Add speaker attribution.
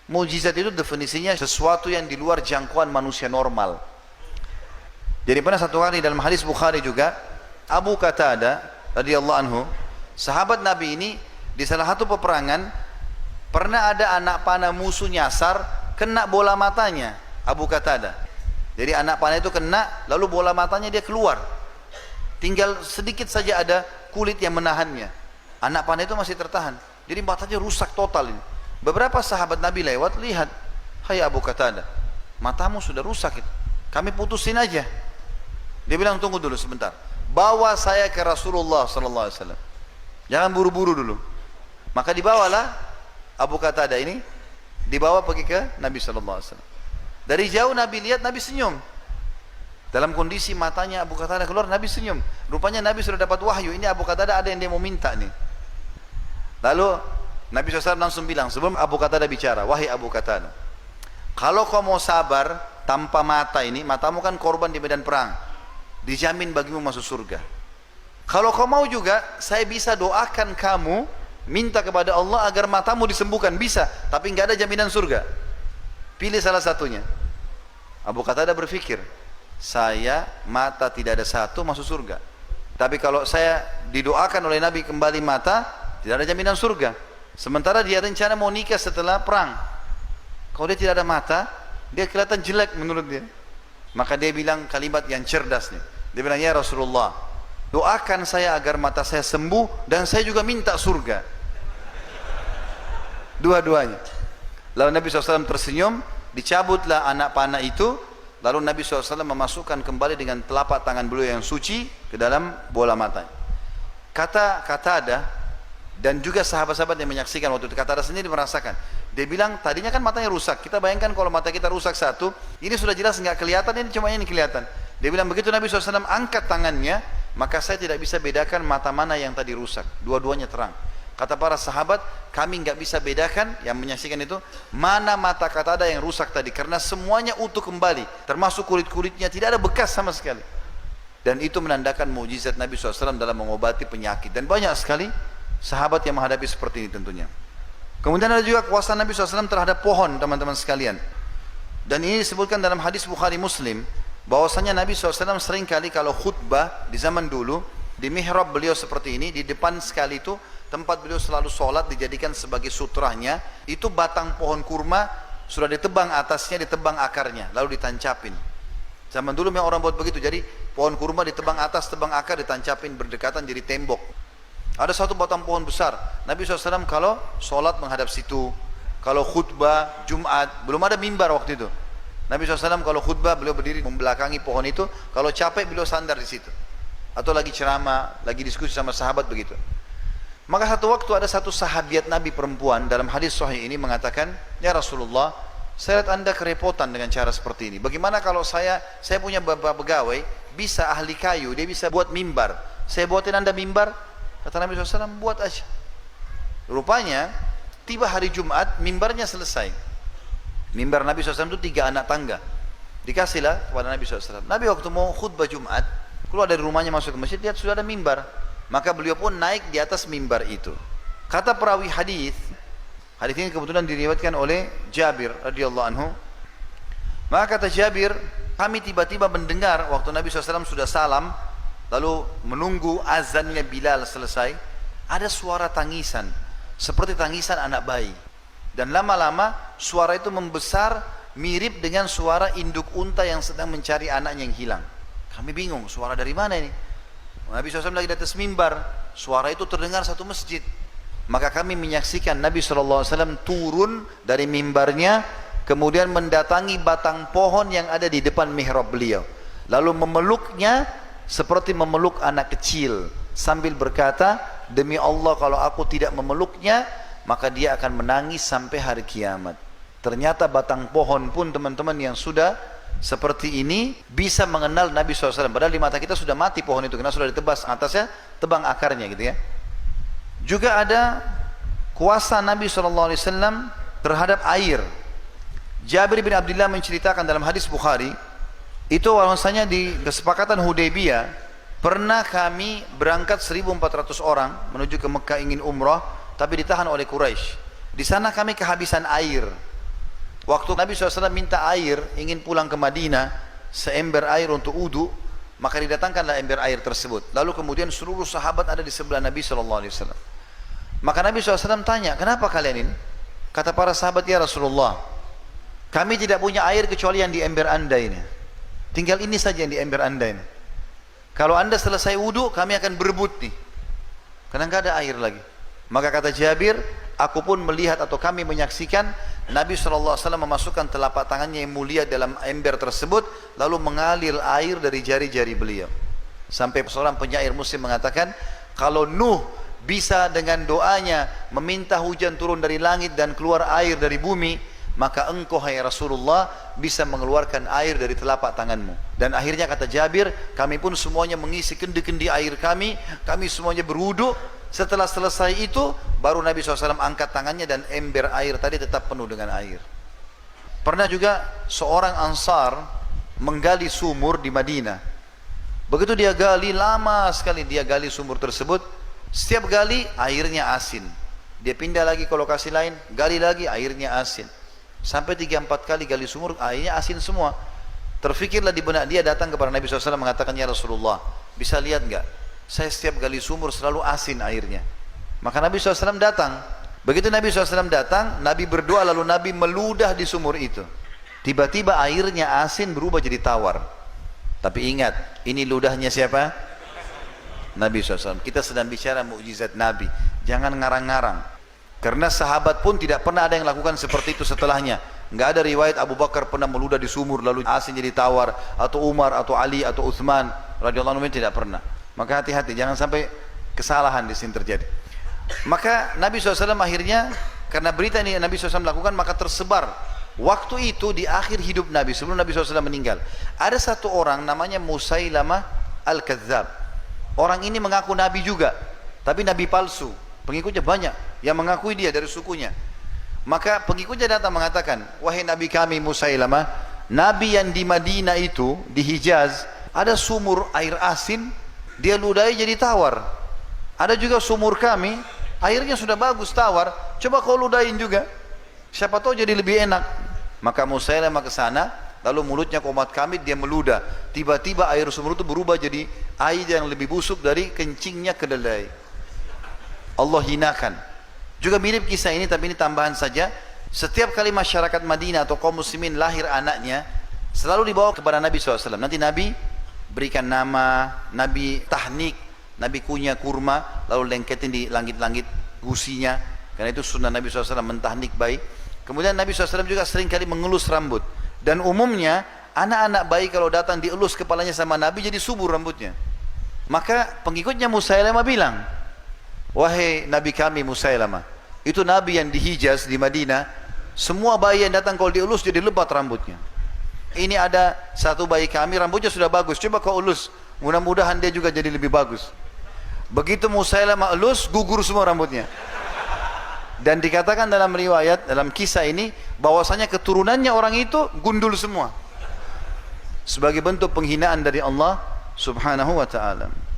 Speaker 1: Mukjizat itu definisinya sesuatu yang di luar jangkauan manusia normal. Jadi pernah satu kali dalam hadis Bukhari juga, Abu Qatadah radhiyallahu anhu, sahabat Nabi ini di salah satu peperangan pernah ada anak panah musuh nyasar, kena bola matanya Abu Qatadah. Jadi anak panah itu kena, lalu bola matanya dia keluar. Tinggal sedikit saja ada kulit yang menahannya. Anak panah itu masih tertahan. Jadi matanya rusak total ini. Beberapa sahabat Nabi lewat, lihat, hai Abu Qatadah, matamu sudah rusak itu. Kami putusin aja. Dia bilang, tunggu dulu sebentar. Bawa saya ke Rasulullah sallallahu alaihi wasallam. Jangan buru-buru dulu. Maka dibawalah Abu Qatadah ini, dibawa pergi ke Nabi sallallahu alaihi wasallam. Dari jauh Nabi lihat, Nabi senyum. Dalam kondisi matanya Abu Qatadah keluar, Nabi senyum. Rupanya Nabi sudah dapat wahyu, ini Abu Qatadah ada yang dia mau minta nih. Lalu Nabi SAW langsung bilang, sebelum Abu Qatadah bicara, wahai Abu Qatadah, kalau kau mau sabar tanpa mata ini, matamu kan korban di medan perang, dijamin bagimu masuk surga. Kalau kau mau juga, saya bisa doakan kamu, minta kepada Allah agar matamu disembuhkan, bisa, tapi nggak ada jaminan surga. Pilih salah satunya. Abu Qatadah berpikir, saya mata tidak ada satu masuk surga, tapi kalau saya didoakan oleh Nabi kembali mata, tidak ada jaminan surga. Sementara dia rencana mau nikah setelah perang. Kalau dia tidak ada mata, dia kelihatan jelek menurut dia. Maka dia bilang kalimat yang cerdas nih. Dia bilang, ya Rasulullah, doakan saya agar mata saya sembuh dan saya juga minta surga. Dua-duanya. Lalu Nabi SAW tersenyum, dicabutlah anak panah itu. Lalu Nabi SAW memasukkan kembali dengan telapak tangan beliau yang suci ke dalam bola matanya. Kata Qatadah, dan juga sahabat-sahabat yang menyaksikan waktu itu, Qatadah sendiri merasakan. Dia bilang, tadinya kan matanya rusak. Kita bayangkan kalau mata kita rusak satu, ini sudah jelas nggak kelihatan, ini cuma ini kelihatan. Dia bilang, begitu Nabi SAW angkat tangannya, maka saya tidak bisa bedakan mata mana yang tadi rusak. Dua-duanya terang. Kata para sahabat, kami nggak bisa bedakan, yang menyaksikan itu, mana mata Qatadah yang rusak tadi. Karena semuanya utuh kembali, termasuk kulit-kulitnya, tidak ada bekas sama sekali. Dan itu menandakan mukjizat Nabi SAW dalam mengobati penyakit. Dan banyak sekali sahabat yang menghadapi seperti ini tentunya. Kemudian ada juga kuasa Nabi SAW terhadap pohon, teman-teman sekalian. Dan ini disebutkan dalam hadis Bukhari Muslim, bahwasanya Nabi SAW sering kali kalau khutbah di zaman dulu, di mihrab beliau seperti ini, di depan sekali itu, tempat beliau selalu sholat dijadikan sebagai sutrahnya, itu batang pohon kurma, sudah ditebang atasnya, ditebang akarnya, lalu ditancapin. Zaman dulu memang orang buat begitu, jadi pohon kurma ditebang atas, tebang akar, ditancapin berdekatan jadi tembok. Ada satu batang pohon besar. Nabi SAW kalau sholat menghadap situ. Kalau khutbah Jumat, belum ada mimbar waktu itu. Nabi SAW kalau khutbah beliau berdiri membelakangi pohon itu. Kalau capek beliau sandar di situ. Atau lagi ceramah, lagi diskusi sama sahabat begitu. Maka satu waktu ada satu sahabiat Nabi perempuan dalam hadis sahih ini mengatakan, ya Rasulullah, saya lihat anda kerepotan dengan cara seperti ini. Bagaimana kalau saya punya beberapa pegawai, bisa ahli kayu, dia bisa buat mimbar. Saya buatin anda mimbar. Kata Nabi SAW, buat aja. Rupanya, tiba hari Jumat, mimbarnya selesai. Mimbar Nabi SAW itu 3 anak tangga. Dikasihlah kepada Nabi SAW. Nabi waktu mau khutbah Jumat, keluar dari rumahnya masuk ke masjid, lihat sudah ada mimbar. Maka beliau pun naik di atas mimbar itu. Kata perawi hadis ini kebetulan diriwayatkan oleh Jabir radhiyallahu anhu. Maka kata Jabir, kami tiba-tiba mendengar waktu Nabi SAW sudah salam, lalu menunggu azannya Bilal selesai, ada suara tangisan seperti tangisan anak bayi. Dan lama-lama suara itu membesar, mirip dengan suara induk unta yang sedang mencari anaknya yang hilang. Kami bingung, suara dari mana ini? Nabi SAW lagi di atas mimbar, suara itu terdengar satu masjid. Maka kami menyaksikan Nabi SAW turun dari mimbarnya, kemudian mendatangi batang pohon yang ada di depan mihrab beliau, lalu memeluknya seperti memeluk anak kecil, sambil berkata, demi Allah kalau aku tidak memeluknya, maka dia akan menangis sampai hari kiamat. Ternyata batang pohon pun teman-teman yang sudah seperti ini bisa mengenal Nabi SAW. Padahal di mata kita sudah mati pohon itu, karena sudah ditebas atasnya, tebang akarnya gitu ya. Juga ada kuasa Nabi SAW terhadap air. Jabir bin Abdullah menceritakan dalam hadis Bukhari, itu bahwasanya di kesepakatan Hudaybiyah pernah kami berangkat 1.400 orang menuju ke Mekah ingin umrah, tapi ditahan oleh Quraisy. Di sana kami kehabisan air. Waktu Nabi SAW minta air, ingin pulang ke Madinah, seember air untuk wudu, maka didatangkanlah ember air tersebut. Lalu kemudian seluruh sahabat ada di sebelah Nabi SAW. Maka Nabi SAW tanya, kenapa kalian ini? Kata para sahabat, ya Rasulullah, kami tidak punya air kecuali yang di ember anda ini. Tinggal ini saja yang di ember anda ini. Kalau anda selesai wudu, kami akan berebut nih, karena nggak ada air lagi. Maka kata Jabir, aku pun melihat atau kami menyaksikan Nabi SAW memasukkan telapak tangannya yang mulia dalam ember tersebut, lalu mengalir air dari jari-jari beliau. Sampai seorang penyair Muslim mengatakan, kalau Nuh bisa dengan doanya meminta hujan turun dari langit dan keluar air dari bumi, maka engkau hai Rasulullah bisa mengeluarkan air dari telapak tanganmu. Dan akhirnya kata Jabir, kami pun semuanya mengisi kendi-kendi air kami semuanya berwudu. Setelah selesai itu, baru Nabi SAW angkat tangannya dan ember air tadi tetap penuh dengan air. Pernah juga seorang Ansar menggali sumur di Madinah. Begitu dia gali, lama sekali dia gali sumur tersebut. Setiap gali airnya asin. Dia pindah lagi ke lokasi lain, gali lagi airnya asin. Sampai 3-4 kali gali sumur, airnya asin semua. Terfikirlah di benak dia, datang kepada Nabi SAW mengatakan, ya Rasulullah, bisa lihat enggak? Saya setiap gali sumur selalu asin airnya. Maka Nabi SAW datang. Begitu Nabi SAW datang, Nabi berdoa, lalu Nabi meludah di sumur itu. Tiba-tiba airnya asin berubah jadi tawar. Tapi ingat, ini ludahnya siapa? Nabi SAW. Kita sedang bicara mukjizat Nabi. Jangan ngarang-ngarang. Karena sahabat pun tidak pernah ada yang lakukan seperti itu setelahnya. Nggak ada riwayat Abu Bakar pernah meludah di sumur lalu asin jadi tawar, atau Umar, atau Ali, atau Uthman radhiyallahu anhu, tidak pernah. Maka hati-hati, jangan sampai kesalahan di sini terjadi. Maka Nabi SAW akhirnya, karena berita ini Nabi SAW lakukan, maka tersebar. Waktu itu di akhir hidup Nabi, sebelum Nabi SAW meninggal, ada satu orang namanya Musailamah Al-Kadzab. Orang ini mengaku Nabi juga, tapi Nabi palsu. Pengikutnya banyak yang mengakui dia dari sukunya. Maka pengikutnya datang mengatakan, wahai Nabi kami Musailamah, Nabi yang di Madinah itu, di Hijaz, ada sumur air asin, dia ludahi jadi tawar. Ada juga sumur kami, airnya sudah bagus tawar, coba kau ludahin juga, siapa tahu jadi lebih enak. Maka Musailamah ke sana, lalu mulutnya komat kami, dia meludah. Tiba-tiba air sumur itu berubah jadi air yang lebih busuk dari kencingnya kedelai. Allah hinakan. Juga mirip kisah ini, tapi ini tambahan saja. Setiap kali masyarakat Madinah atau kaum muslimin lahir anaknya, selalu dibawa kepada Nabi SAW. Nanti Nabi berikan nama, Nabi tahnik, Nabi kunyah kurma, lalu lengketin di langit-langit gusinya. Karena itu sunnah Nabi SAW mentahnik bayi. Kemudian Nabi SAW juga sering kali mengelus rambut. Dan umumnya anak-anak bayi kalau datang dielus kepalanya sama Nabi jadi subur rambutnya. Maka pengikutnya Musailamah bilang, wahai Nabi kami Musailamah, itu Nabi yang di Hijaz, di Madinah, semua bayi yang datang kalau dielus jadi lebat rambutnya. Ini ada satu bayi kami rambutnya sudah bagus, coba kau elus, mudah-mudahan dia juga jadi lebih bagus. Begitu Musailamah elus, gugur semua rambutnya. Dan dikatakan dalam riwayat, dalam kisah ini, bahwasanya keturunannya orang itu gundul semua, sebagai bentuk penghinaan dari Allah Subhanahu wa ta'ala.